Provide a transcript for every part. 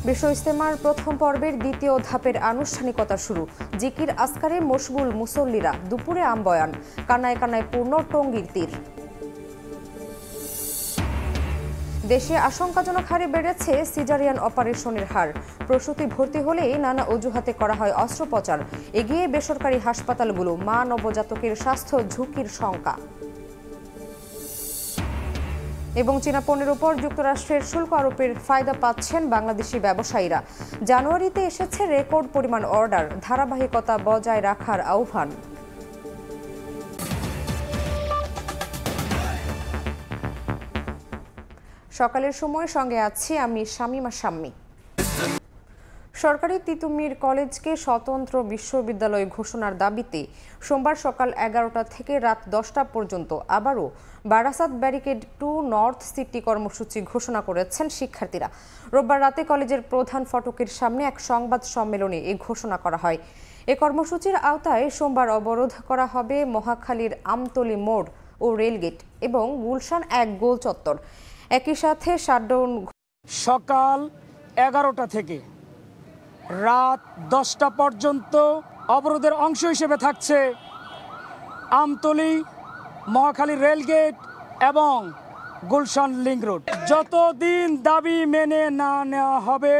বিশ্ব ইজতেমার প্রথম পর্বের দ্বিতীয় ধাপের আনুষ্ঠানিকতা শুরু। জিকির আসকারে মশগুল মুসল্লিরা, দুপুরে আমবয়ান, কানায় কানায় পূর্ণ টঙ্গীর তীর। দেশে আশঙ্কাজনক হারে বেড়েছে সিজারিয়ান অপারেশনের হার। প্রসূতি ভর্তি হলেই নানা অজুহাতে করা হয় অস্ত্রোপচার। এগিয়ে বেসরকারি হাসপাতালগুলো, মা নবজাতকের স্বাস্থ্য ঝুঁকির শঙ্কা। এবং চীনা পণ্যের উপর যুক্তরাষ্ট্রের শুল্ক আরোপের ফায়দা পাচ্ছেন বাংলাদেশি ব্যবসায়ীরা। জানুয়ারিতে এসেছে রেকর্ড পরিমাণ অর্ডার, ধারাবাহিকতা বজায় রাখার আহ্বান। সকালের সময় সঙ্গে আছি আমি শামিমা শাম্মী। সরকারি তিতুমির কলেজকে স্বতন্ত্র বিশ্ববিদ্যালয় ঘোষণার দাবিতে সোমবার সকাল 11টা থেকে রাত 10টা পর্যন্ত আবারও বারাসাত ব্যারিকেড 2 নর্থ সিটি কর্মসূচি ঘোষণা করেছেন শিক্ষার্থীরা। রোববার রাতে কলেজের প্রধান ফটকের সামনে এক সংবাদ সম্মেলনে এই ঘোষণা করা হয়। এ কর্মসূচির আওতায় সোমবার অবরোধ করা হবে মহাখালীর আমতলী মোড় ও রেলগেট এবং গুলশান 1 গোল চত্বর। একই সাথে শাটডাউন সকাল 11টা থেকে রাত 10টা পর্যন্ত অবরোধের অংশ হিসেবে থাকছে আমতলী, মহাখালী রেলগেট এবং গুলশান লিংক রোড। যতদিন দাবি মেনে না নেওয়া হবে,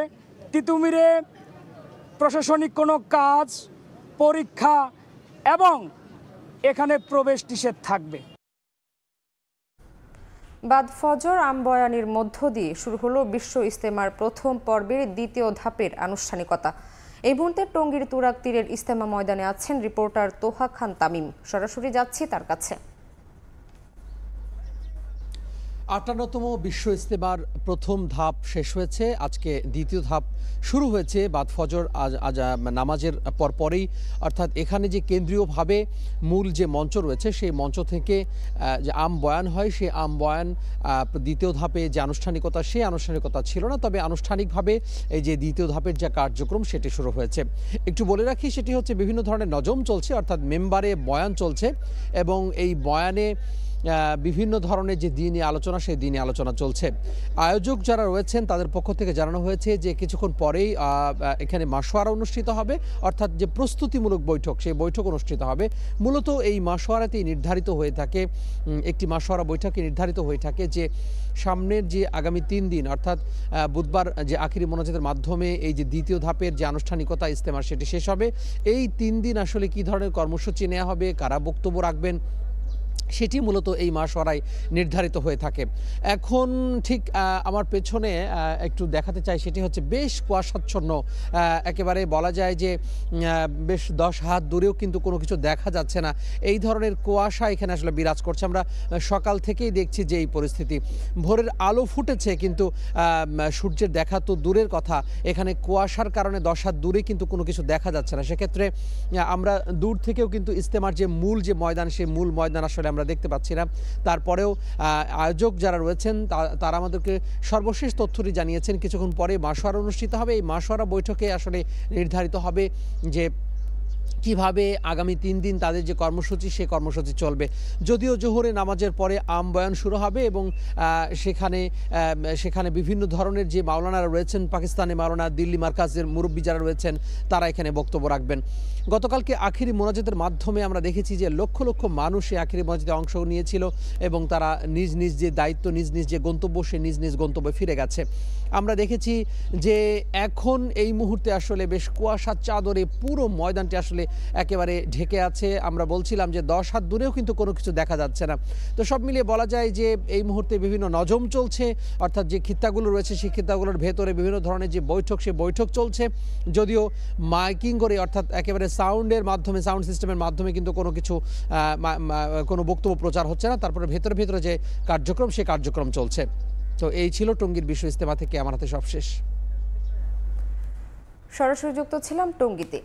তিতুমিরে প্রশাসনিক কোনো কাজ, পরীক্ষা এবং এখানে প্রবেশ নিষেধ থাকবে। বাদ ফজর আমবয়ানের মধ্য দিয়ে শুরু হলো বিশ্ব ইজতেমার প্রথম পর্বের দ্বিতীয় ধাপের আনুষ্ঠানিকতা। এই মুহূর্তে টঙ্গীর তুরাগ তীরের ইজতেমা ময়দানে আছেন রিপোর্টার তোহা খান তামিম। সরাসরি যাচ্ছি তার কাছে। 58তম বিশ্ব ইজতেমার প্রথম ধাপ শেষ হয়েছে, আজকে দ্বিতীয় ধাপ শুরু হয়েছে বাদ ফজর আজ নামাজের পরপরেই। অর্থাৎ এখানে যে কেন্দ্রীয়ভাবে মূল যে মঞ্চ রয়েছে সেই মঞ্চ থেকে যে আম বয়ান হয়, সেই আম বয়ান দ্বিতীয় ধাপে যে আনুষ্ঠানিকতা, সেই আনুষ্ঠানিকতা ছিল না, তবে আনুষ্ঠানিকভাবে এই যে দ্বিতীয় ধাপের যে কার্যক্রম সেটি শুরু হয়েছে। একটু বলে রাখি, সেটি হচ্ছে বিভিন্ন ধরনের নজম চলছে, অর্থাৎ মেম্বারে বয়ান চলছে এবং এই বয়ানে বিভিন্ন ধরনের যে দিনে আলোচনা, সেই দিনে আলোচনা চলছে। আয়োজক যারা রয়েছেন তাদের পক্ষ থেকে জানানো হয়েছে যে কিছুক্ষণ পরেই এখানে মাশওয়ারা অনুষ্ঠিত হবে, অর্থাৎ যে প্রস্তুতিমূলক বৈঠক, সেই বৈঠক অনুষ্ঠিত হবে। মূলত এই মাশওয়ারাতেই নির্ধারিত হয়ে থাকে, একটি মাশওয়ারা বৈঠকে নির্ধারিত হয়ে থাকে যে সামনের যে আগামী 3 দিন, অর্থাৎ বুধবার যে আখিরি মোনাজাতের মাধ্যমে এই যে দ্বিতীয় ধাপের যে আনুষ্ঠানিকতা ইজতেমার সেটি শেষ হবে। এই 3 দিন আসলে কী ধরনের কর্মসূচি নেওয়া হবে, কারা বক্তব্য রাখবেন, সেটি মূলত এই মাশওয়ারায় নির্ধারিত হয়ে থাকে। এখন ঠিক আমার পেছনে একটু দেখাতে চাই, সেটি হচ্ছে বেশ কুয়াশাচ্ছন্ন, একেবারে বলা যায় যে বেশ 10 হাত দূরেও কিন্তু কোনো কিছু দেখা যাচ্ছে না। এই ধরনের কুয়াশা এখানে আসলে বিরাজ করছে। আমরা সকাল থেকেই দেখছি যে এই পরিস্থিতি। ভোরের আলো ফুটেছে কিন্তু সূর্যের দেখা তো দূরের কথা, এখানে কুয়াশার কারণে 10 হাত দূরে কিন্তু কোনো কিছু দেখা যাচ্ছে না। সেক্ষেত্রে আমরা দূর থেকেও কিন্তু ইজতেমার যে মূল যে ময়দান, সেই মূল ময়দান আসলে আমরা দেখতে পাচ্ছি না। তারপরেও আয়োজক যারা রয়েছেন তারা আমাদেরকে সর্বশেষ তথ্যটি জানিয়েছেন কিছুক্ষণ পরে মাশওয়ারা অনুষ্ঠিত হবে। এই মাশওয়ারা বৈঠকে আসলে নির্ধারিত হবে যে কিভাবে আগামী 3 দিন তাদের যে কর্মসূচি, সেই কর্মসূচি চলবে। যদিও জোহরে নামাজের পরে আম বয়ান শুরু হবে এবং সেখানে বিভিন্ন ধরনের যে মাওলানারা রয়েছেন, পাকিস্তানি মাওলানা, দিল্লি মার্কাজের মুরব্বী যারা রয়েছেন, তারা এখানে বক্তব্য রাখবেন। গতকালকে আখিরি মোনাজাতের মাধ্যমে আমরা দেখেছি যে লক্ষ লক্ষ মানুষ এই আখিরি মোনাজাতে অংশ নিয়েছিল এবং তারা নিজ নিজ যে দায়িত্ব, নিজ নিজ যে গন্তব্য, সে নিজ নিজ গন্তব্যে ফিরে গেছে। আমরা দেখেছি যে এখন এই মুহূর্তে আসলে বেশ কুয়াশার চাদরে পুরো ময়দানটি আসলে একেবারে ঢেকে আছে। আমরা বলছিলাম যে 10 হাত দূরেও কিন্তু কোনো কিছু দেখা যাচ্ছে না। তো সব মিলিয়ে বলা যায় যে এই মুহূর্তে বিভিন্ন নজম চলছে, অর্থাৎ যে খিত্তাগুলো রয়েছে সেই খিত্তাগুলোর ভেতরে বিভিন্ন ধরনের যে বৈঠক, সেই বৈঠক চলছে। যদিও মাইকিং করে, অর্থাৎ একেবারে সাউন্ডের মাধ্যমে, সাউন্ড সিস্টেমের মাধ্যমে কিন্তু কোনো কিছু কোনো বক্তব্য প্রচার হচ্ছে না। তারপরে ভেতরে ভেতরে যে কার্যক্রম, সেই কার্যক্রম চলছে। তো এই ছিল টঙ্গীর বিশ্ব ইজতেমা থেকে আমার হাতে সব শেষ। সরাসরি যুক্ত ছিলাম টঙ্গীতে।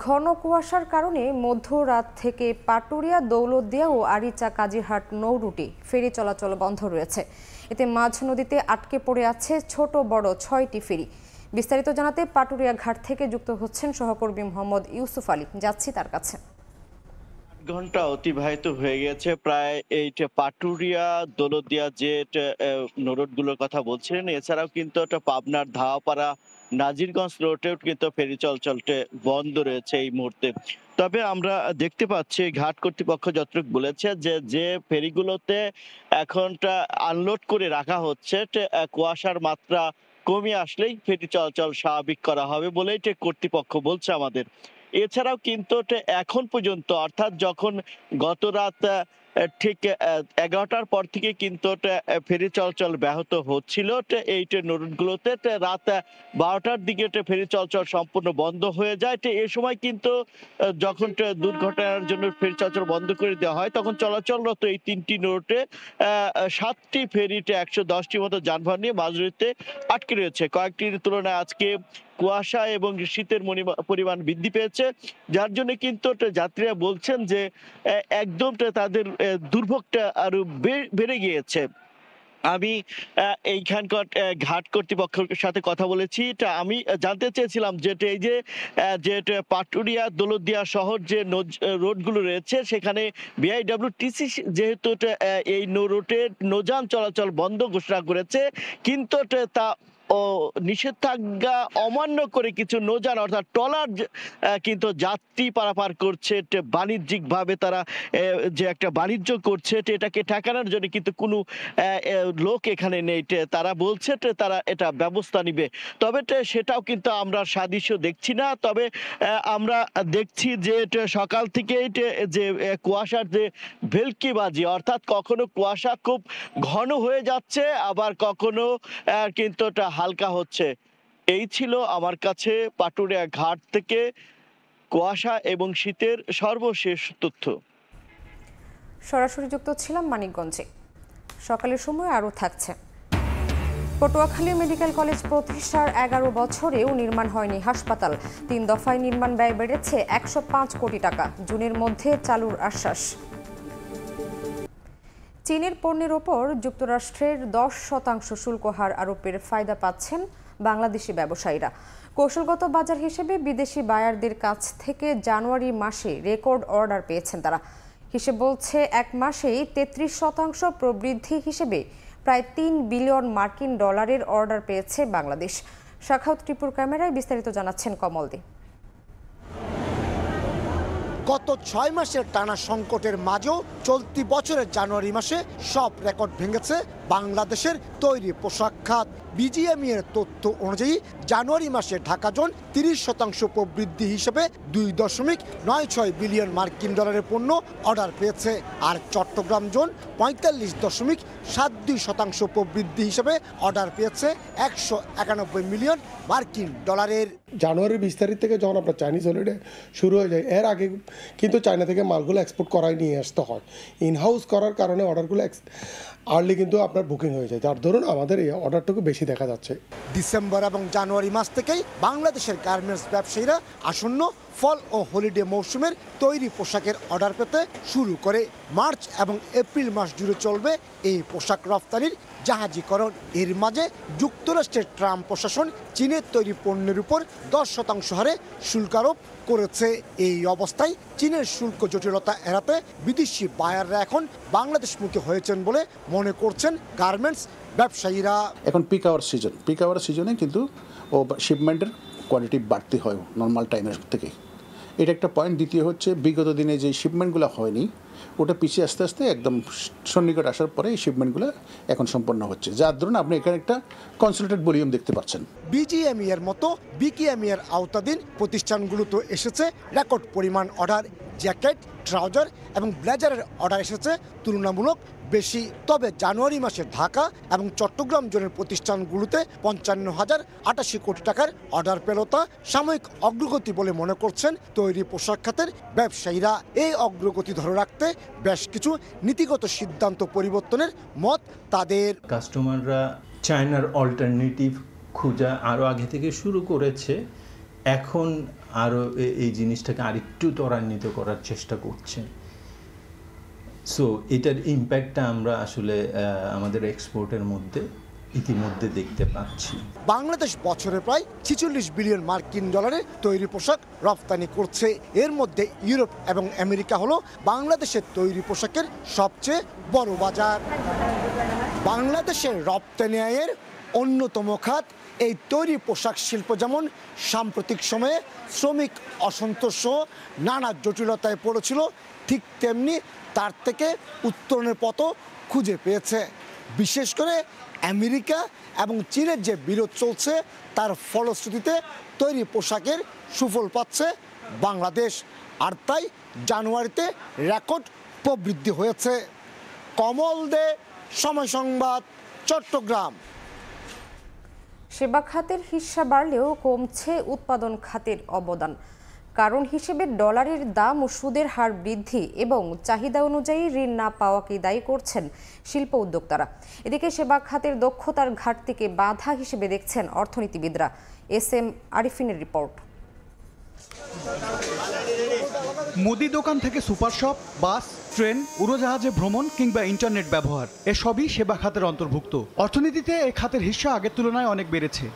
ঘন কুয়াশার কারণে মধ্যরাত থেকে পাটুরিয়া, দৌলতদিয়া ও আরিচা কাজিরহাট নৌরুটে ফেরি চলাচল বন্ধ রয়েছে। এতে মাঝ নদীতে আটকে পড়ে আছে ছোট বড় 6টি ফেরি। বিস্তারিত জানাতে পাটুরিয়া ঘাট থেকে যুক্ত হচ্ছেন সহকর্মী মোহাম্মদ ইউসুফ আলী। যাচ্ছি তার কাছে। ঘন্টা অতিবাহিত হয়ে গেছে প্রায় এইটা পাটুরিয়া দৌলতদিয়া যে রোডগুলোর কথা বলছিলেন, এছাড়াও কিন্তু একটা পাবনার ধাওয়াপাড়া নাজিরগঞ্জ রোডেও কিন্তু ফেরি চলাচলটা বন্ধ রয়েছে এই মুহূর্তে। তবে আমরা দেখতে পাচ্ছি ঘাট কর্তৃপক্ষ যতটুকু বলেছে যে ফেরিগুলোতে এখনটা আনলোড করে রাখা হচ্ছে, কুয়াশার মাত্রা কমিয়ে আসলেই ফেরি চলাচল স্বাভাবিক করা হবে বলেই কর্তৃপক্ষ বলছে আমাদের। এছাড়াও কিন্তু এখন পর্যন্ত অর্থাৎ যখন গত রাত ঠিক 11টার পর থেকে কিন্তু ফেরি চলাচল ব্যাহত হচ্ছিল, এই রুটগুলোতে রাত 12টার দিকে ফেরি চলাচল সম্পূর্ণ বন্ধ হয়ে যায়। এ সময় কিন্তু যখন দুর্ঘটনার জন্য ফেরি চলাচল বন্ধ করে দেওয়া হয়, তখন চলাচলরত এই 3টি রুটে 7টি ফেরিতে 110টির মতো যানবাহন নিয়ে মাঝুরিতে আটকে রয়েছে। কয়েকটির তুলনায় আজকে কুয়াশা এবং শীতের পরিমাণ বৃদ্ধি পেয়েছে, যার জন্য কিন্তু যাত্রীরা বলছেন যে একদম তাদের দুর্ভোগটা আরো বেড়ে গিয়েছে। আমি এইখানকার ঘাট কর্তৃপক্ষের সাথে কথা বলেছি। আমি জানতে চেয়েছিলাম যে এই যে পাটুরিয়া দৌলতদিয়া শহর যে রোডগুলো রয়েছে, সেখানে বিআইডব্লিউটিসি যেহেতু এই রোডে নৌযান চলাচল বন্ধ ঘোষণা করেছে, কিন্তু তা নিষেধাজ্ঞা অমান্য করে কিছু নৌযান অর্থাৎ ট্রলার কিন্তু যাত্রী পারাপার করছে। বাণিজ্যিক ভাবে তারা যে একটা বাণিজ্য করছে, এটাকে ঠেকানোর জন্য কিন্তু কোনো লোক এখানে নেই। তারা বলছে তারা এটা ব্যবস্থা নিবে, তবে সেটাও কিন্তু আমরা সাদৃশ্য দেখছি না। তবে আমরা দেখছি যে সকাল থেকেই যে কুয়াশার যে ভেলকিবাজি, অর্থাৎ কখনো কুয়াশা খুব ঘন হয়ে যাচ্ছে, আবার কখনো কিন্তু হালকা হচ্ছে। এই ছিল আমার কাছে পাটুরিয়া ঘাট থেকে কুয়াশা এবং শীতের সর্বশেষ তথ্য। সরাসরি যুক্ত ছিলাম মানিকগঞ্জে। সকালের সময় আরও থাকছে। পটুয়াখালী মেডিকেল কলেজ প্রতিষ্ঠার 11 বছরেও নির্মাণ হয়নি হাসপাতাল। 3 দফায় নির্মাণ ব্যয় বেড়েছে 105 কোটি টাকা। জুনের মধ্যে চালুর আশ্বাস। চীনের পণ্যের ওপর যুক্তরাষ্ট্রের 10% শুল্ক হার আরোপের ফায়দা পাচ্ছেন বাংলাদেশি ব্যবসায়ীরা। কৌশলগত বাজার হিসেবে বিদেশি বায়ারদের কাছ থেকে জানুয়ারি মাসে রেকর্ড অর্ডার পেয়েছেন তারা। হিসেব বলছে এক মাসেই 33% প্রবৃদ্ধি হিসেবে প্রায় 3 বিলিয়ন মার্কিন ডলারের অর্ডার পেয়েছে বাংলাদেশ। শাখাউত টিপুর ক্যামেরায় বিস্তারিত জানাচ্ছেন কমল দে। গত 6 মাসের টানা সংকটের মাঝেও চলতি বছরের জানুয়ারি মাসে সব রেকর্ড ভেঙেছে বাংলাদেশের তৈরি পোশাক খাত। বিজিএমই এর তথ্য অনুযায়ী জানুয়ারি মাসে ঢাকা জোন 30% প্রবৃদ্ধি হিসেবে 2.96 বিলিয়ন মার্কিন ডলারের পণ্য অর্ডার পেয়েছে, আর চট্টগ্রাম জোন 45.72% প্রবৃদ্ধি হিসেবে অর্ডার পেয়েছে 191 মিলিয়ন মার্কিন ডলারের। জানুয়ারির 20 তারিখ থেকে যখন আপনার চাইনিজ হলিডে শুরু হয়ে যায়, এর আগে কিন্তু চায়না থেকে মালগুলো এক্সপোর্ট করাই নিয়ে আসতে হয়। ইনহাউস করার কারণে অর্ডারগুলো আর্লি কিন্তু আপনার বুকিং হয়ে যায়, যার ধরুন আমাদের এই অর্ডারটুকু বেশি দেখা যাচ্ছে। ডিসেম্বর এবং জানুয়ারি মাস থেকেই বাংলাদেশের গার্মেন্টস ব্যবসায়ীরা আসন্ন ফল ও হলিডে মৌসুমের তৈরি পোশাকের অর্ডার পেতে শুরু করে। মার্চ এবং এপ্রিল মাস জুড়ে চলবে এই পোশাক রফতানির জাহাজীকরণ। এর মাঝে যুক্তরাষ্ট্রের ট্রাম্প প্রশাসন চীনের তৈরি পণ্যের উপর 10% হারে শুল্ক আরোপ করেছে। এই অবস্থায় চীনের শুল্ক জটিলতা এড়াতে বিদেশি বায়াররা এখন বাংলাদেশমুখী হয়েছেন বলে মনে করছেন গার্মেন্টস ব্যবসায়ীরা। এখন পিক আওয়ার সিজনে কিন্তু শিপমেন্টের কোয়ালিটি বাড়তি হয় নর্মাল টাইমের থেকে, এটা একটা পয়েন্ট। দ্বিতীয় হচ্ছে বিগত দিনে যে শিপমেন্টগুলো হয়নি, ওটা পিছিয়ে আস্তে আস্তে একদম সন্নিকট আসার পরে এই শিপমেন্টগুলো এখন সম্পন্ন হচ্ছে, যার ধরুন আপনি এখানে একটা কনসেন্ট্রেটেড ভলিউম দেখতে পাচ্ছেন। বিজিএমই এর মতো বিকিএমই এর আওতাধীন প্রতিষ্ঠানগুলোতে এসেছে রেকর্ড পরিমাণ অর্ডার। জ্যাকেট, ট্রাউজার এবং ব্লেজারের অর্ডার এসেছে তুলনামূলক বেশি। তবে জানুয়ারি মাসে ঢাকা এবং চট্টগ্রাম জোনের প্রতিষ্ঠানগুলোতে 55,088 কোটি টাকার অর্ডার পেল, তা সাময়িক অগ্রগতি বলে মনে করছেন তৈরি পোশাক খাতের ব্যবসায়ীরা। এই অগ্রগতি ধরে রাখতে বেশ কিছু নীতিগত সিদ্ধান্ত পরিবর্তনের মত তাদের। কাস্টমাররা চায়নার অল্টারনেটিভ খোঁজা আরও আগে থেকে শুরু করেছে, এখন আরও এই জিনিসটাকে আরেকটু ত্বরান্বিত করার চেষ্টা করছে। সো এটার ইম্প্যাক্টটা আমরা আসলে আমাদের এক্সপোর্টের মধ্যে ইতিমধ্যে দেখতে পাচ্ছি। বাংলাদেশ বছরে প্রায় 46 বিলিয়ন মার্কিন ডলারের তৈরি পোশাক রপ্তানি করছে। এর মধ্যে ইউরোপ এবং আমেরিকা হলো বাংলাদেশের তৈরি পোশাকের সবচেয়ে বড় বাজার। বাংলাদেশের রপ্তানি আয়ের অন্যতম খাত এই তৈরি পোশাক শিল্প যেমন সাম্প্রতিক সময়ে শ্রমিক অসন্তোষ সহ নানা জটিলতায় পড়েছিল, ঠিক তেমনি তার থেকে উত্তরণের পথও খুঁজে পেয়েছে। বিশেষ করে আমেরিকা এবং চীনের যে বিরোধ চলছে তার ফলশ্রুতিতে তৈরি পোশাকের সুফল পাচ্ছে বাংলাদেশ। আর তাই জানুয়ারিতে রেকর্ড প্রবৃদ্ধি হয়েছে। কমল দে, সময় সংবাদ, চট্টগ্রাম। সেবা খাতের হিস্যা বাড়লেও কমছে উৎপাদন খাতের অবদান। কারণ হিসেবে ডলারের দাম ও সুদের হার বৃদ্ধি এবং চাহিদা অনুযায়ী ঋণ না পাওয়াকে দায়ী করছেন শিল্প উদ্যোক্তারা। এদিকে সেবা খাতের দক্ষতার ঘাটতিকে বাধা হিসেবে দেখছেন অর্থনীতিবিদরা। SM আরিফিনের report. মুদি দোকান থেকে সুপার শপ, বাস, ট্রেন, উড়োজাহাজে ভ্রমণ কিংবা ইন্টারনেট ব্যবহার এসবই সেবা খাতের অন্তর্ভুক্ত। অর্থনীতিতে এ খাতের হিস্যা আগের তুলনায় অনেক বেড়েছে।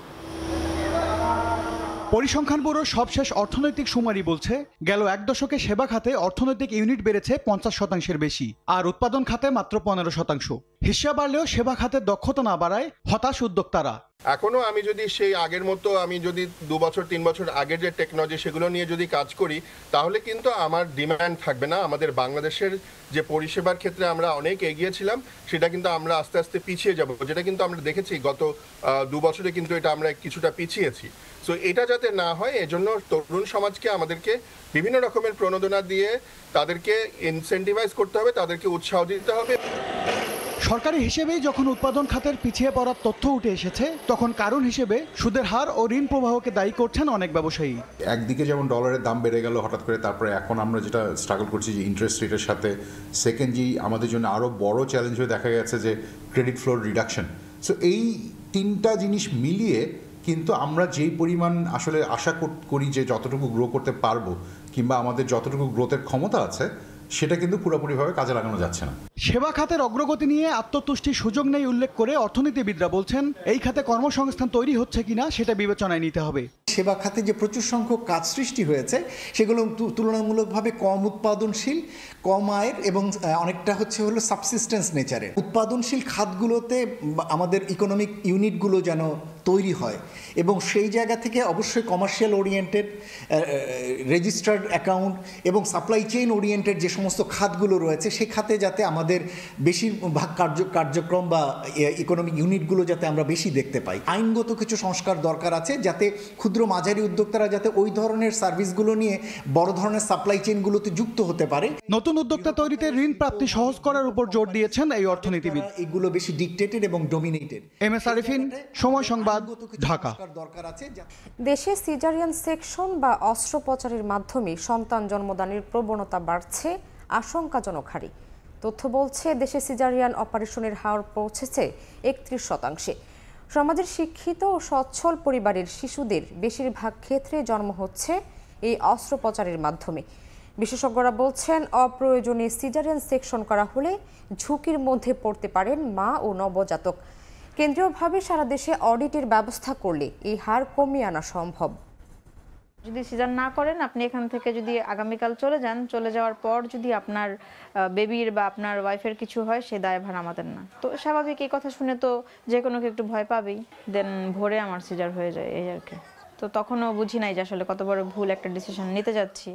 পরিসংখ্যান ব্যুরোর সবশেষ অর্থনৈতিক সুমারি বলছে গেল এক দশকে সেবা খাতে অর্থনৈতিক ইউনিট বেড়েছে 50% বেশি, আর উৎপাদন খাতে মাত্র 15%। হিস্যা বাড়লেও সেবা খাতের দক্ষতা না বাড়ায় হতাশ উদ্যোক্তারা। এখনো আমি যদি সেই আগের মতো আমি যদি 2 বছর 3 বছর আগের যে টেকনোলজি সেগুলো নিয়ে যদি কাজ করি তাহলে কিন্তু আমার ডিমান্ড থাকবে না। আমাদের বাংলাদেশের যে পরিষেবার ক্ষেত্রে আমরা অনেক এগিয়েছিলাম সেটা কিন্তু আমরা আস্তে আস্তে পিছিয়ে যাব, যেটা কিন্তু আমরা দেখেছি গত 2 বছরে কিন্তু এটা আমরা কিছুটা পিছিয়েছি। সো এটা যাতে না হয় এজন্য তরুণ সমাজকে আমাদেরকে বিভিন্ন রকমের প্রণোদনা দিয়ে তাদেরকে ইনসেন্টিভাইজ করতে হবে, তাদেরকে উৎসাহ দিতে হবে। সরকারি হিসেবেই যখন উৎপাদন খাতের পিছিয়ে পড়ার তথ্য উঠে এসেছে তখন কারণ হিসেবে সুদের হার ও ঋণ প্রবাহকে দায়ী করছেন অনেক ব্যবসায়ী। একদিকে যেমন ডলারের দাম বেড়ে গেল হঠাৎ করে, তারপরে এখন আমরা যেটা স্ট্রাগল করছি যে ইন্টারেস্ট রেটের সাথে, সেকেন্ডলি আমাদের জন্য আরও বড় চ্যালেঞ্জ হয়ে দেখা গেছে যে ক্রেডিট ফ্লোর রিডাকশন। সো এই তিনটা জিনিস মিলিয়ে কিন্তু আমরা যেই পরিমাণ আসলে আশা করি যে যতটুকু গ্রো করতে পারবো কিংবা আমাদের যতটুকু গ্রোথের ক্ষমতা আছে সেটা কিন্তু পুরোপুরিভাবে কাজে লাগানো যাচ্ছে না। সেবা খাতের অগ্রগতি নিয়ে আত্মতুষ্টির সুযোগ নেই উল্লেখ করে অর্থনীতিবিদরা বলছেন এই খাতে কর্মসংস্থান তৈরি হচ্ছে কিনা সেটা বিবেচনায় নিতে হবে। সেবা খাতে যে প্রচুর সংখ্যক কাজ সৃষ্টি হয়েছে সেগুলো তুলনামূলকভাবে কম উৎপাদনশীল, কম আয়ের এবং অনেকটা হলো সাবসিস্টেন্স নেচারের। উৎপাদনশীল খাতগুলোতে আমাদের ইকোনমিক ইউনিটগুলো যেন তৈরি হয় এবং সেই জায়গা থেকে অবশ্যই কমার্শিয়াল ওরিয়েন্টেড, রেজিস্টার্ড অ্যাকাউন্ট এবং সাপ্লাই চেইন ওরিয়েন্টেড যে সমস্ত খাতগুলো রয়েছে সেই খাতে যাতে আমাদের বেশিরভাগ কার্যক্রম বা ইকোনমিক ইউনিটগুলো যাতে আমরা বেশি দেখতে পাই। আইনগত কিছু সংস্কার দরকার আছে যাতে ক্ষুদ্র মাঝারি উদ্যোক্তারা যাতে ওই ধরনের সার্ভিসগুলো নিয়ে বড় ধরনের সাপ্লাই চেইনগুলোতে যুক্ত হতে পারে। নতুন উদ্যোক্তা তৈরিতে ঋণ প্রাপ্তি সহজ করার উপর জোর দিয়েছেন এই অর্থনীতিবিদ। এগুলো বেশি ডিকটেটেড এবং ডমিনেটেড। MS আরিফিন, সময় সংবাদ, ঢাকা। দেশে সিজারিয়ান সেকশন বা অস্ত্রোপচারের মাধ্যমে সন্তান জন্মদানের প্রবণতা বাড়ছে আশঙ্কাজনক হারে। তথ্য বলছে দেশে সিজারিয়ান অপারেশনের হার পৌঁছেছে 31%। সমাজের শিক্ষিত ও সচ্ছল পরিবারের শিশুদের বেশিরভাগ ক্ষেত্রে জন্ম হচ্ছে এই অস্ত্রোপচারের মাধ্যমে। বিশেষজ্ঞরা বলছেন অপ্রয়োজনে সিজারিয়ান সেকশন করা হলে ঝুঁকির মধ্যে পড়তে পারেন মা ও নবজাতক। কেন্দ্রীয়ভাবে সারা দেশে অডিটের ব্যবস্থা করলে এই হার কমিয়ে আনা সম্ভব। যদি সিজার না করেন আপনি এখান থেকে যদি আগামীকাল চলে যান, চলে যাওয়ার পর যদি আপনার বেবির বা আপনার ওয়াইফের কিছু হয় সে দায়ভার আমাদের না। তো স্বাভাবিক এই কথা শুনে তো যে কোনো কেউ একটু ভয় পাবেই। দেন ভোরে আমার সিজার হয়ে যায় এই আর কি। তো তখনও বুঝি নাই যে আসলে কত বড় ভুল একটা ডিসিশন নিতে যাচ্ছি।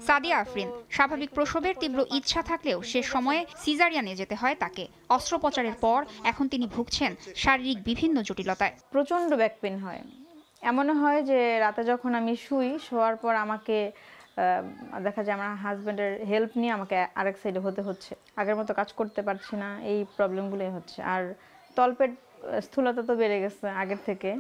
সাদিয়া আফরিন, স্বাভাবিক প্রসবের তীব্র ইচ্ছা থাকলেও সে সময়ে সিজারিয়ানে যেতে হয় তাকে। অস্ত্রোপচারের পর এখন তিনি ভুগছেন শারীরিক বিভিন্ন জটিলতায়। প্রচণ্ড ব্যাক পেইন হয়। এমনও হয় যে রাতে যখন আমি শোয়ার পর আমাকে দেখা যায় আমার হাজব্যান্ডের হেল্প নিয়ে আমাকে আরেক সাইডে হতে হচ্ছে। আগের মতো কাজ করতে পারছি না, এই প্রবলেমগুলোই হচ্ছে। আর তলপেট স্থূলতা তো বেড়ে গেছে আগের থেকে।